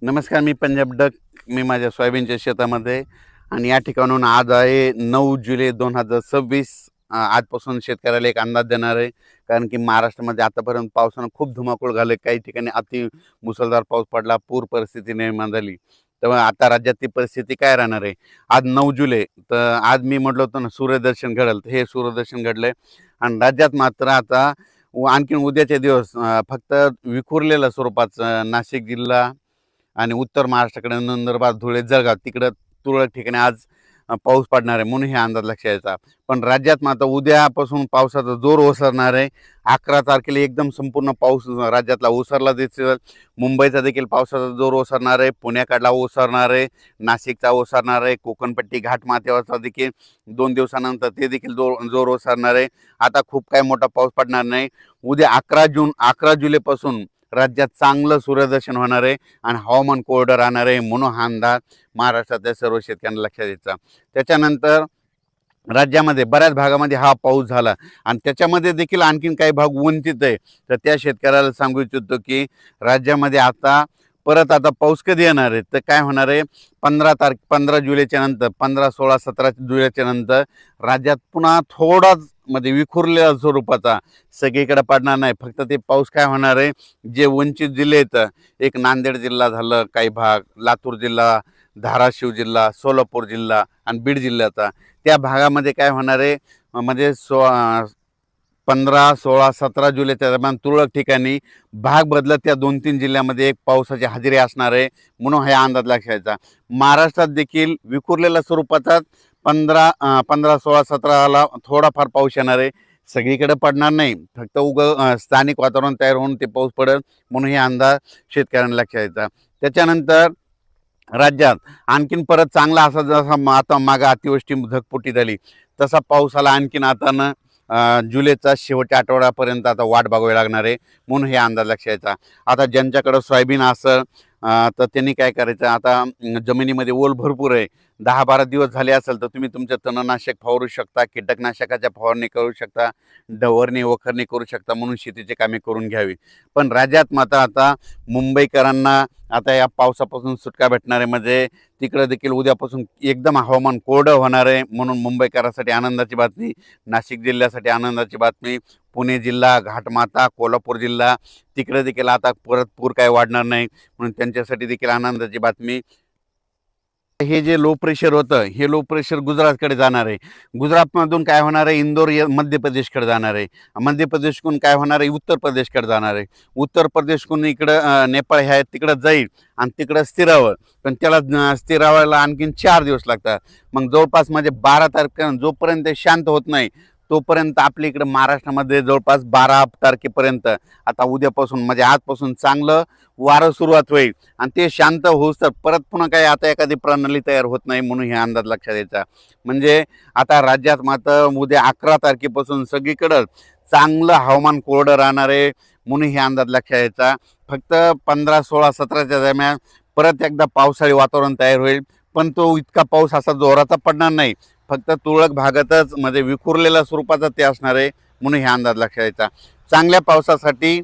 नमस्कार, मी पंजाब डक. मी माझ्या सोयाबीनच्या शेतामध्ये आणि या ठिकाणून आज आहे 9 जुलै 2026. आजपासून शेतकऱ्याला एक अंदाज देणार आहे. कारण की महाराष्ट्रामध्ये आतापर्यंत पावसानं खूप धुमाकूळ घाले. काही ठिकाणी अति मुसळधार पाऊस पडला, पूर परिस्थिती निर्माण झाली. तेव्हा आता राज्यात ती परिस्थिती काय राहणार आहे? आज 9 जुलै, तर आज मी म्हटलं होतं ना सूर्यदर्शन घडेल, तर हे सूर्यदर्शन घडलंय. आणि राज्यात मात्र आता आणखीन उद्याचे दिवस फक्त विखुरलेल्या स्वरूपाचं नाशिक जिल्हा आणि उत्तर महाराष्ट्राकडे नंदुरबार, धुळे, जळगाव तिकडं तुरळक ठिकाणी आज पाऊस पडणार आहे म्हणून हे अंदाज लक्षात यायचा. पण राज्यात मात्र उद्यापासून पावसाचा जोर ओसरणार आहे. 11 तारखेला एकदम संपूर्ण पाऊस राज्यातला ओसरला दिसेल. मुंबईचा देखील पावसाचा जोर ओसरणार आहे, पुण्याकडला ओसरणार आहे, नाशिकचा ओसरणार आहे, कोकणपट्टी घाटमाथ्यावरचा देखील 2 दिवसानंतर ते देखील जोर ओसरणार आहे. आता खूप काही मोठा पाऊस पडणार नाही. उद्या 11 जुलैपासून राज्यात चांगलं सूर्यदर्शन होणार आहे आणि हवामान कोरडं राहणार आहे म्हणून हा अंदाज महाराष्ट्रातल्या सर्व शेतकऱ्यांना लक्षात द्यायचा. त्याच्यानंतर राज्यामध्ये बऱ्याच भागामध्ये हा पाऊस झाला आणि त्याच्यामध्ये देखील आणखीन काही भाग वंचित आहे. तर त्या शेतकऱ्याला सांगू इच्छितो की राज्यामध्ये आता पाऊस कधी येणार आहे, तर काय होणार आहे, 15 जुलैच्या नंतर, 15, 16, 17 जुलैच्या नंतर राज्यात पुन्हा थोडाच विखुरलेल्या स्वरूपाचा सगळीकडे पडणार नाही. फक्त ते पाऊस काय होणार आहे, जे वंचित जिल्हे आहेत, एक नांदेड जिल्हा झालं, काही भाग लातूर जिल्हा, धाराशिव जिल्हा, सोलापूर जिल्हा आणि बीड जिल्ह्याचा, त्या भागामध्ये काय होणार आहे, 15, 16, 17 जुलैच्या दरम्यान तुरळक ठिकाणी भाग बदलत त्या 2-3 जिल्ह्यामध्ये एक पावसाची हजेरी असणार आहे म्हणून हा अंदाज लक्षायचा. महाराष्ट्रात देखील विखुरलेल्या स्वरूपाचाच 15, 16, 17ला थोडाफार पाऊस येणार आहे. सगळीकडे पडणार नाही, फक्त स्थानिक वातावरण तयार होऊन ते पाऊस पडेल म्हणून हे अंदाज शेतकऱ्यांना लक्षात यायचा. त्याच्यानंतर राज्यात आणखीन परत चांगला असा जसा आता मागं अतिवृष्टी ढगफुटी झाली तसा पाऊस आला आणखीन आता ना जुलैचा शेवटच्या आठवड्यापर्यंत आता वाट बघावी लागणार आहे म्हणून हे अंदाज लक्षात यायचा. आता ज्यांच्याकडं सोयाबीन असेल तर त्यांनी काय करायचं, आता जमिनीमध्ये ओल भरपूर आहे, 10-12 दिवस झाले असेल तर तुम्ही तुमचं तणनाशक फवारू शकता, कीटकनाशकाच्या फवारणी करू शकता, डवरणी वखरणी करू शकता म्हणून शेतीची कामे करून घ्यावी. पण राज्यात मात्र आता मुंबईकरांना आता या पावसापासून सुटका भेटणार आहे. तिकडं देखील उद्यापासून एकदम हवामान कोरडं होणार आहे म्हणून मुंबईकरांसाठी आनंदाची बातमी, नाशिक जिल्ह्यासाठी आनंदाची बातमी, पुणे जिल्हा, घाटमाथा, कोल्हापूर जिल्हा तिकडे देखील आता परत पूर काय वाढणार नाही म्हणून त्यांच्यासाठी देखील आनंदाची बातमी. हे जे लो प्रेशर होतं, हे लो प्रेशर गुजरातकडे जाणार आहे. गुजरातमधून काय होणार आहे, इंदोर मध्य प्रदेशकडे जाणार आहे. मध्य प्रदेशकडून काय होणार आहे, उत्तर प्रदेशकडे जाणार आहे. उत्तर प्रदेशकडून इकडं नेपाळ ह्या तिकडं जाईल आणि तिकडं स्थिरावं. पण त्याला स्थिरावायला आणखीन 4 दिवस लागतात. मग जवळपास 12 तारखेला जोपर्यंत शांत होत नाही तोपर्यंत आपल्या इकडं महाराष्ट्रामध्ये जवळपास 12 तारखेपर्यंत आता उद्यापासून आजपासून चांगलं वारं सुरुवात होईल आणि ते शांत होऊस तर परत पुन्हा काही आता एखादी प्रणाली तयार होत नाही म्हणून हे अंदाज लक्षात द्यायचा. आता राज्यात मात्र उद्या 11 तारखेपासून सगळीकडं चांगलं हवामान कोरडं राहणार आहे म्हणून हे अंदाज लक्षात द्यायचा. फक्त 15, 16, 17च्या दरम्यान परत एकदा पावसाळी वातावरण तयार होईल, पण तो इतका पाऊस असा जोराचा पडणार नाही. फक्त तुरळक भागातच विखुरलेल्या स्वरूपाचा ते असणार आहे म्हणून हे अंदाज लक्षात द्यायचा. चांगल्या पावसासाठी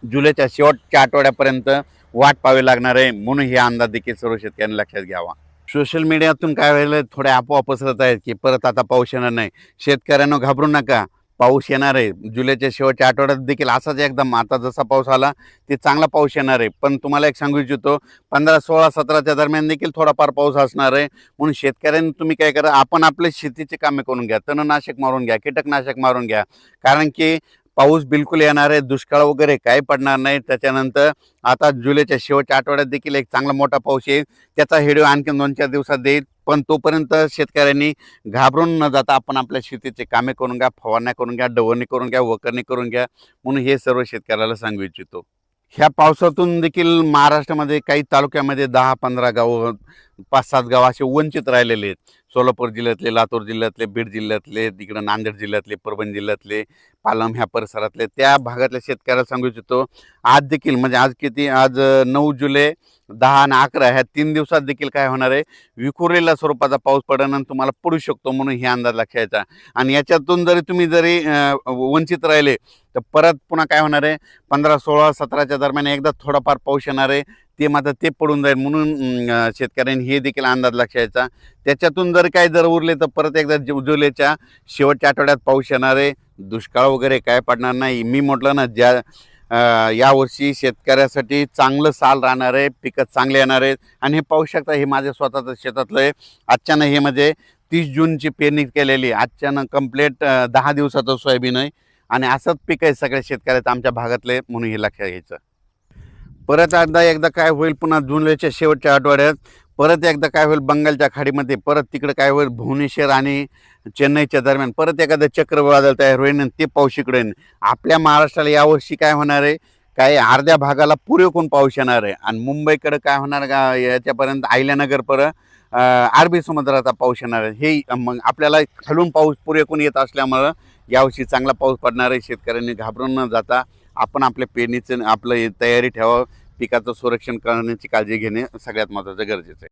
जुलैच्या शेवटच्या आठवड्यापर्यंत वाट पाहावी लागणार आहे म्हणून हे अंदाज देखील सर्व शेतकऱ्यांनी लक्षात घ्यावा. सोशल मीडियातून काय व्हायला थोडे अफवा पसरत आहेत की परत आता पाऊस येणार नाही. शेतकऱ्यांना घाबरू नका, पाऊस येणार आहे. जुलैच्या शेवटच्या आठवड्यात देखील असाच एकदम आता जसा पाऊस आला ते चांगला पाऊस येणार आहे. पण तुम्हाला एक सांगू इच्छितो, 15, 16, 17च्या दरम्यान देखील थोडाफार पाऊस असणार आहे म्हणून शेतकऱ्यांनी तुम्ही काय करा, आपण आपले शेतीचे कामे करून घ्या, तणनाशक मारून घ्या, कीटकनाशक मारून घ्या. कारण की पाऊस बिलकुल येणार आहे, दुष्काळ वगैरे काही पडणार नाही. त्याच्यानंतर आता जुलैच्या शेवटच्या आठवड्यात देखील एक चांगला मोठा पाऊस येईल, त्याचा व्हिडिओ आणखी 2-4 दिवसात देईल. पण तोपर्यंत शेतकऱ्यांनी घाबरून न जाता आपण आपल्या शेतीचे कामे करून घ्या, फवारण्या करून घ्या, डवरणी करून घ्या, वखरणी करून घ्या म्हणून हे सर्व शेतकऱ्याला सांगू इच्छितो. ह्या पावसातून देखील महाराष्ट्रामध्ये काही तालुक्यामध्ये 10-15 गावं, 5-7 गाव असे वंचित राहिलेले आहेत. सोलापूर जिल्ह्यातले, लातूर जिल्ह्यातले, बीड जिल्ह्यातले, तिकडं नांदेड जिल्ह्यातले, परभणी जिल्ह्यातले, पालम ह्या परिसरातले त्या भागातल्या शेतकऱ्याला सांगू इच्छितो, आज देखील आज 9 जुलै, 10 आणि 11 ह्या 3 दिवसात देखील काय होणार आहे, विखुरलेल्या स्वरूपाचा पाऊस पडणं तुम्हाला पडू शकतो म्हणून हे अंदाज लक्षात घ्यायचा. आणि याच्यातून तुम्ही वंचित राहिले तर परत पुन्हा काय होणार आहे, 15, 16, 17च्या दरम्यान एकदा थोडाफार पाऊस येणार आहे. ते मात्र ते पडून जाईल, म्हणून शेतकऱ्यांनी हे देखील अंदाज लक्षायचा. त्याच्यातून जर उरले तर परत एकदा जुलैच्या शेवटच्या आठवड्यात पाऊस येणार आहे. दुष्काळ वगैरे काय पडणार नाही. मी म्हटलं ना, यावर्षी शेतकऱ्यासाठी चांगलं साल राहणार आहे, पिकं चांगले येणार आहेत. आणि हे पाहू शकता, हे माझ्या स्वतःचं शेतातलं आहे. अचानक हे म्हणजे 30 जूनची पेरणी केलेली, अचानक कंप्लीट 10 दिवसाचं सोयाबीन आहे. आणि असंच पीक आहे सगळ्या शेतकऱ्याचं आमच्या भागातले, म्हणून हे लक्षात घ्यायचं. परत एकदा काय होईल, पुन्हा जुलैच्या शेवटच्या आठवड्यात परत एकदा काय होईल, बंगालच्या खाडीमध्ये परत तिकडे काय होईल, भुवनेश्वर आणि चेन्नईच्या दरम्यान परत एखादं चक्रवादळ तयार होईल आणि ते पाऊस इकडे येईल. आपल्या महाराष्ट्राला यावर्षी काय होणार आहे, काय अर्ध्या भागाला पुरेपूर पाऊस येणार आहे. आणि मुंबईकडे काय होणार का, याच्यापर्यंत अहिल्यानगरपर्यंत अरबी समुद्राचा पाऊस येणार आहे. हे मग आपल्याला खालून पाऊस पुरेपूर येत असल्यामुळं यावर्षी चांगला पाऊस पडणार आहे. शेतकऱ्यांनी घाबरून न जाता आपण आपल्या पेरणीचं आपलं तयारी ठेवावं. पिकाचं संरक्षण करण्याची काळजी घेणे सगळ्यात महत्त्वाचं, गरजेचं आहे.